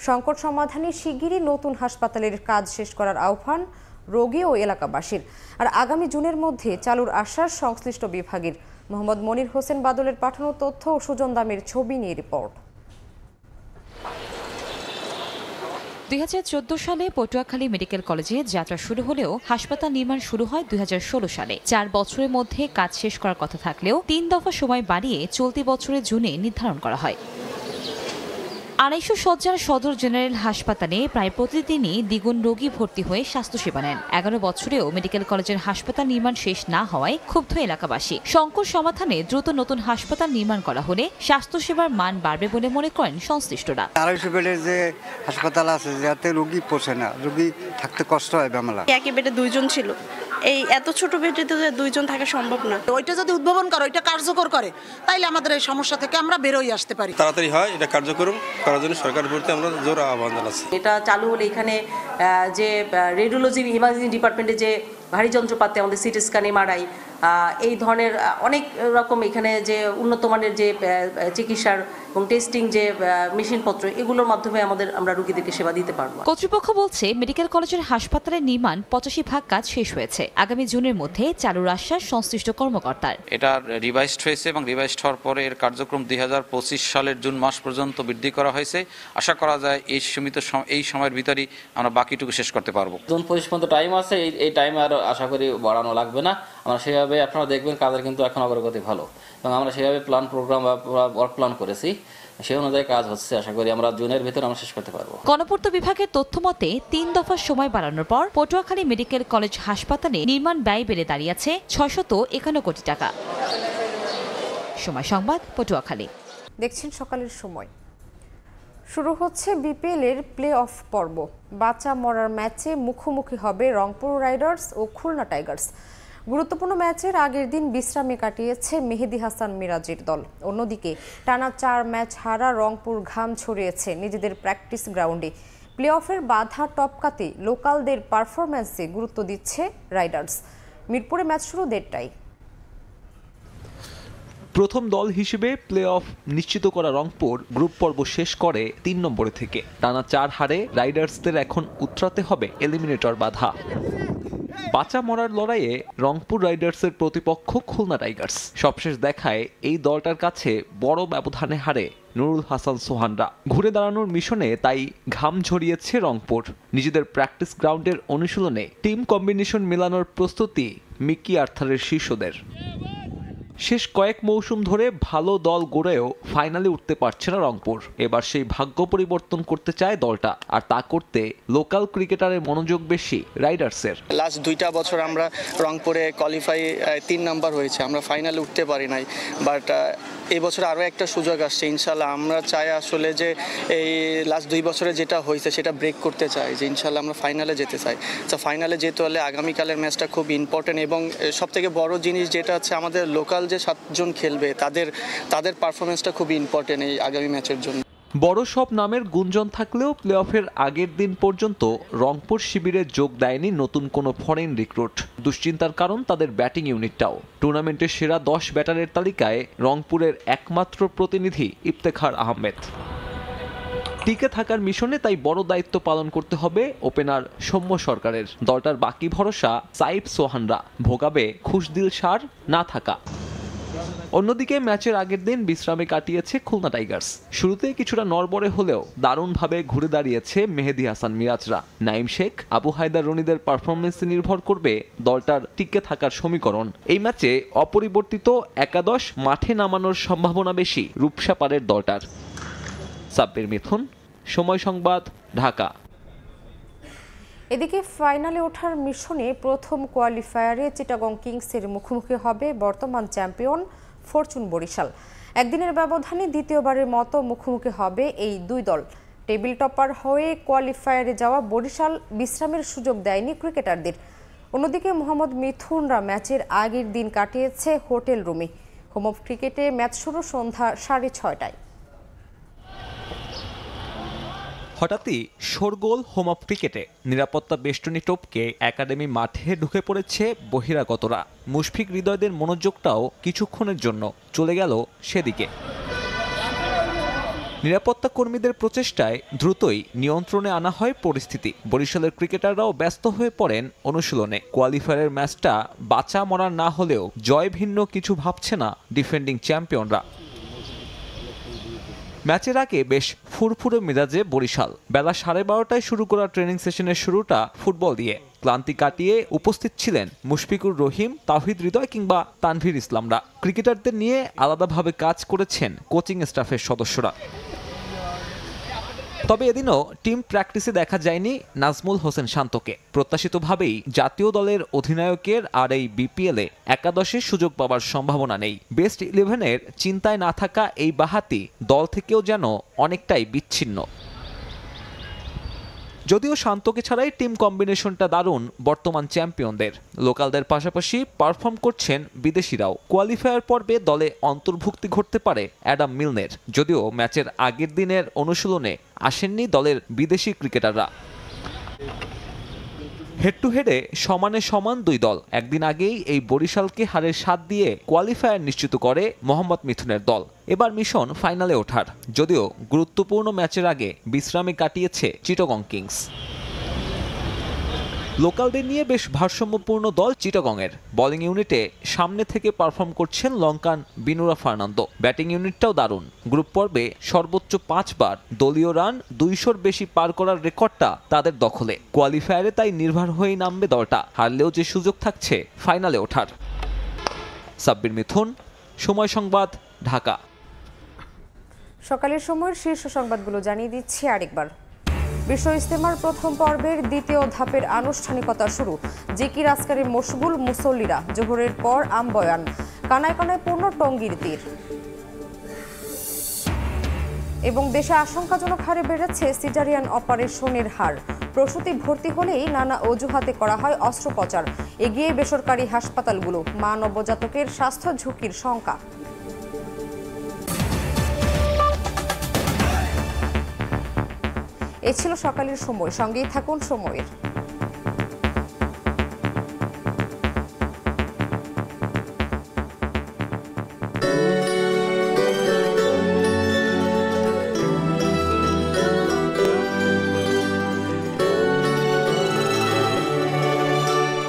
সংকট সমাধানে শিগগিরই নতুন হাসপাতালের কাজ শেষ করার আহ্বান রোগী ও এলাকাবাসীর। আর আগামী জুনের মধ্যে চালুর আশ্বাস সংশ্লিষ্ট বিভাগের। মোহাম্মদ মনির হোসেন বাদলের পাঠানো তথ্য ও সুজন দামের ছবি নিয়ে রিপোর্ট। 2014 সালে পটুয়াখালী মেডিকেল কলেজে যাত্রা শুরু হলেও হাসপাতাল নির্মাণ শুরু হয় 2016 সালে। 4 বছরের মধ্যে কাজ শেষ করার কথা থাকলেও 3 দফা সময় বাড়িয়ে চলতি বছরের জুনে নির্ধারণ করা হয়। 250 শয্যার সদর জেনারেল হাসপাতালে প্রায় প্রতিদিনই দ্বিগুণ রোগী ভর্তি হয়ে স্বাস্থ্যসেবা নেন। 11 বছরেও মেডিকেল কলেজের হাসপাতাল নির্মাণ শেষ না হওয়ায় ক্ষুব্ধ এলাকাবাসী। সংকট সমাধানে দ্রুত নতুন হাসপাতাল নির্মাণ করা হলে স্বাস্থ্যসেবার মান বাড়বে বলে মনে করেন সংশ্লিষ্টরা। 250 বেডের যে হাসপাতাল আছে যাতে রোগী পৌঁছে না, রোগী থাকতে কষ্ট হয় বামলা। একই বেডে 2 জন ছিল, এই এত ছোট বেডে তো 2 জন থাকা সম্ভব না। ওইটা যদি উদ্ভাবন করে, ওইটা কার্যকর করে, তাইলে আমাদের এই সমস্যা থেকে আমরা বেরোই আসতে পারি। তাড়াতাড়ি হয় এটা কার্যকর করার জন্য সরকার প্রতি আমরা জোর আহ্বান জানাচ্ছি। এটা চালু হলে এখানে যে রেডিওলজি ইমার্জেন্সি ডিপার্টমেন্টে যে ভারী যন্ত্রপাতি, আমাদের সিটি স্ক্যান, এমআরআই, এই ধরনের অনেক রকম এখানে যে উন্নত মানের যে চিকিৎসার এবং টেস্টিং যে মেশিনপত্র, এগুলোর মাধ্যমে আমরা রোগীদেরকে সেবা দিতে পারবো। কর্তৃপক্ষ বলছে মেডিকেল কলেজের হাসপাতালের নির্মাণ 85% কাজ শেষ হয়েছে। আগামী জুনের মধ্যে চালুর আশ্বাস সংশ্লিষ্ট কর্মকর্তার। এটা রিভাইজড হয়েছে এবং রিভাইজড হওয়ার পরে এর কার্যক্রম 2025 সালের জুন মাস পর্যন্ত বৃদ্ধি করা হয়েছে। আশা করা যায় এই সময়ের ভিতরেই আমরা বাকিটুকু শেষ করতে পারবো। জুন 25 পর্যন্ত টাইম আছে, এই টাইম আর আশা করি বাড়ানো লাগবে না। আমরা সেভাবে আপনারা দেখবেন কাজের কিন্তু এখন অগ্রগতি ভালো, এবং আমরা সেভাবে প্রোগ্রাম বা ওয়ার্ক প্ল্যান করেছি, সেই অনুযায়ী কাজ হচ্ছে। আশা করি আমরা জুনের ভিতরে আমরা শেষ করতে পারবো। গণপূর্ত বিভাগের তথ্য মতে 3 দফার সময় বাড়ানোর পর পটুয়াখালী মেডিকেল কলেজ হাসপাতালে নির্মাণ ব্যয় বেড়ে দাঁড়িয়েছে 651 কোটি টাকা। সময় সংবাদ, পটুয়াখালী। দেখছেন সকালের সময়। শুরু হচ্ছে বিপিএল এর প্লে অফ পর্ব। বাঁচা মরার ম্যাচে মুখোমুখি হবে রংপুর রাইডার্স ও খুলনা টাইগার্স। গুরুত্বপূর্ণ ম্যাচের আগের দিন বিশ্রামে কাটিয়েছে মেহেদী হাসান মিরাজের দল। অন্যদিকে টানা 4 ম্যাচ হারা রংপুর ঘাম ছড়িয়েছে নিজেদের প্র্যাকটিস গ্রাউন্ডে। প্লে অফের বাধা টপকাতে লোকালদের পারফরম্যান্সে গুরুত্ব দিচ্ছে রাইডার্স। মিরপুরে ম্যাচ শুরু 1:30টায়। প্রথম দল হিসেবে প্লে অফ নিশ্চিত করা রংপুর গ্রুপ পর্ব শেষ করে 3 নম্বরে থেকে। টানা 4 হারে রাইডার্সদের এখন উতরাতে হবে এলিমিনেটর বাধা। বাঁচা মরার লড়াইয়ে রংপুর রাইডার্সের প্রতিপক্ষ খুলনা টাইগার্স। সবশেষ দেখায় এই দলটার কাছে বড় ব্যবধানে হারে নুরুল হাসান সোহানরা। ঘুরে দাঁড়ানোর মিশনে তাই ঘাম ঝরিয়েছে রংপুর। নিজেদের প্র্যাকটিস গ্রাউন্ডের অনুশীলনে টিম কম্বিনেশন মেলানোর প্রস্তুতি মিকি আর্থারের শিষ্যদের। শেষ কয়েক মৌসুম ধরে ভালো দল গড়েও ফাইনালে উঠতে পারছে না রংপুর। এবার সেই ভাগ্য পরিবর্তন করতে চায় দলটা, আর তা করতে লোকাল ক্রিকেটারের মনোযোগ বেশি রাইডার্সের। লাস্ট 2টা বছর আমরা রংপুরে কোয়ালিফাই 3 নাম্বার হয়েছে, আমরা ফাইনালে উঠতে পারি নাই। বাট এই বছর আরও একটা সুযোগ আসছে ইনশাল্লাহ। আমরা চাই আসলে যে এই লাস্ট 2 বছরে যেটা হয়েছে সেটা ব্রেক করতে চাই, যে ইনশাল্লাহ আমরা ফাইনালে যেতে চাই। তো ফাইনালে যেতে হলে আগামীকালের ম্যাচটা খুব ইম্পর্টেন্ট, এবং সবথেকে বড় জিনিস যেটা হচ্ছে আমাদের লোকাল যে 7 জন খেলবে তাদের পারফরমেন্সটা খুব ইম্পর্টেন্ট এই আগামী ম্যাচের জন্য। বড় সব নামের গুঞ্জন থাকলেও প্লে অফের আগের দিন পর্যন্ত রংপুর শিবিরে যোগ দেয়নি নতুন কোনো ফরেন রিক্রুট। দুশ্চিন্তার কারণ তাদের ব্যাটিং ইউনিটটাও। টুর্নামেন্টের সেরা 10 ব্যাটারের তালিকায় রংপুরের একমাত্র প্রতিনিধি ইফতেখার আহমেদ। টিকে থাকার মিশনে তাই বড় দায়িত্ব পালন করতে হবে ওপেনার সৌম্য সরকারের। দলটার বাকি ভরসা সাইফ সোহানরা। ভোগাবে খুশদিল সার না থাকা। অন্যদিকে ম্যাচের আগের দিন বিশ্রামে কাটিয়েছে খুলনা টাইগার্স। শুরুতে কিছুটা নড়বড়ে হলেও দারুণভাবে ঘুরে দাঁড়িয়েছে মেহেদী হাসান মিরাজরা। নাইম শেখ, আবু হায়দার রনিদের পারফরমেন্সে নির্ভর করবে দলটার টিকে থাকার সমীকরণ। এই ম্যাচে অপরিবর্তিত একাদশ মাঠে নামানোর সম্ভাবনা বেশি রূপসাপাড়ের দলটার। সাব্বির মিথুন, সময় সংবাদ, ঢাকা। এদিকে ফাইনালে ওঠার মিশনে প্রথম কোয়ালিফায়ারে চিটাগং কিংসের মুখোমুখি হবে বর্তমান চ্যাম্পিয়ন ফরচুন বরিশাল। একদিনের ব্যবধানে দ্বিতীয়বারের মতো মুখোমুখি হবে এই 2 দল। টেবিল টপার হয়ে কোয়ালিফায়ারে যাওয়া বরিশাল বিশ্রামের সুযোগ দেয়নি ক্রিকেটারদের। অন্যদিকে মোহাম্মদ মিথুনরা ম্যাচের আগের দিন কাটিয়েছে হোটেল রুমে। হোম অফ ক্রিকেটে ম্যাচ শুরু সন্ধ্যা 6:30টায়। হঠাৎই শোরগোল হোম অফ ক্রিকেটে। নিরাপত্তা বেষ্টনী টপকে একাডেমি মাঠে ঢুকে পড়েছে বহিরাগতরা। মুশফিক হৃদয়দের মনোযোগটাও কিছুক্ষণের জন্য চলে গেল সেদিকে। নিরাপত্তা কর্মীদের প্রচেষ্টায় দ্রুতই নিয়ন্ত্রণে আনা হয় পরিস্থিতি। বরিশালের ক্রিকেটাররাও ব্যস্ত হয়ে পড়েন অনুশীলনে। কোয়ালিফায়ারের ম্যাচটা বাঁচা মরা না হলেও জয় ভিন্ন কিছু ভাবছে না ডিফেন্ডিং চ্যাম্পিয়নরা। ম্যাচের আগে বেশ ফুরফুরে মেজাজে বরিশাল। বেলা 12:30টায় শুরু করা ট্রেনিং সেশনের শুরুটা ফুটবল দিয়ে। ক্লান্তি কাটিয়ে উপস্থিত ছিলেন মুশফিকুর রহিম, তাওহিদ হৃদয় কিংবা তানভীর ইসলামরা। ক্রিকেটারদের নিয়ে আলাদাভাবে কাজ করেছেন কোচিং স্টাফের সদস্যরা। তবে এদিনও টিম প্র্যাকটিসে দেখা যায়নি নাজমুল হোসেন শান্তকে। প্রত্যাশিতভাবেই জাতীয় দলের অধিনায়কের আর এই বিপিএলে একাদশে সুযোগ পাওয়ার সম্ভাবনা নেই। বেস্ট 11-এর চিন্তায় না থাকা এই বাঁহাতি দল থেকেও যেন অনেকটাই বিচ্ছিন্ন। যদিও শান্তকে ছাড়াই টিম কম্বিনেশনটা দারুণ বর্তমান চ্যাম্পিয়নদের। লোকালদের পাশাপাশি পারফর্ম করছেন বিদেশিরাও। কোয়ালিফায়ার পর্বে দলে অন্তর্ভুক্তি ঘটতে পারে অ্যাডাম মিলনের, যদিও ম্যাচের আগের দিনের অনুশীলনে আসেননি দলের বিদেশি ক্রিকেটাররা। হেড টু হেডে সমানে সমান দুই দল। একদিন আগেই এই বরিশালকে হারের স্বাদ দিয়ে কোয়ালিফায়ার নিশ্চিত করে মোহাম্মদ মিথুনের দল। এবার মিশন ফাইনালে ওঠার, যদিও গুরুত্বপূর্ণ ম্যাচের আগে বিশ্রামে কাটিয়েছে চিটাগং কিংস। লোকালদের নিয়ে বেশ ভারসাম্যপূর্ণ দল চিটাগংয়ের। বোলিং ইউনিটে সামনে থেকে পারফর্ম করছেন লঙ্কান বিনুরা ফার্নান্দো। ব্যাটিং ইউনিটটাও দারুণ। গ্রুপ পর্বে সর্বোচ্চ 5 বার দলীয় রান 200-র বেশি পার করার রেকর্ডটা তাদের দখলে। কোয়ালিফায়ারে তাই নির্ভর হয়েই নামবে দলটা। হারলেও যে সুযোগ থাকছে ফাইনালে ওঠার। সাব্বির মিথুন, সময় সংবাদ, ঢাকা। সকালের সময়ের শীর্ষ সংবাদগুলো জানিয়ে দিচ্ছি আরেকবার। বিশ্ব ইজতেমার প্রথম পর্বের দ্বিতীয় ধাপের আনুষ্ঠানিকতা শুরু। জিকির আজকারে মশগুল মুসল্লিরা। জোহরের পর আমবয়ান। কানায় কানায় পূর্ণ টঙ্গীর তীর। এবং দেশে আশঙ্কাজনক হারে বেড়েছে সিজারিয়ান অপারেশনের হার। প্রসূতি ভর্তি হলেই নানা অজুহাতে করা হয় অস্ত্রোপচার। এগিয়ে বেসরকারি হাসপাতালগুলো। মা নবজাতকের স্বাস্থ্য ঝুঁকির শঙ্কা। এ ছিল সকালের সময়। সঙ্গেই থাকুন সময়ের।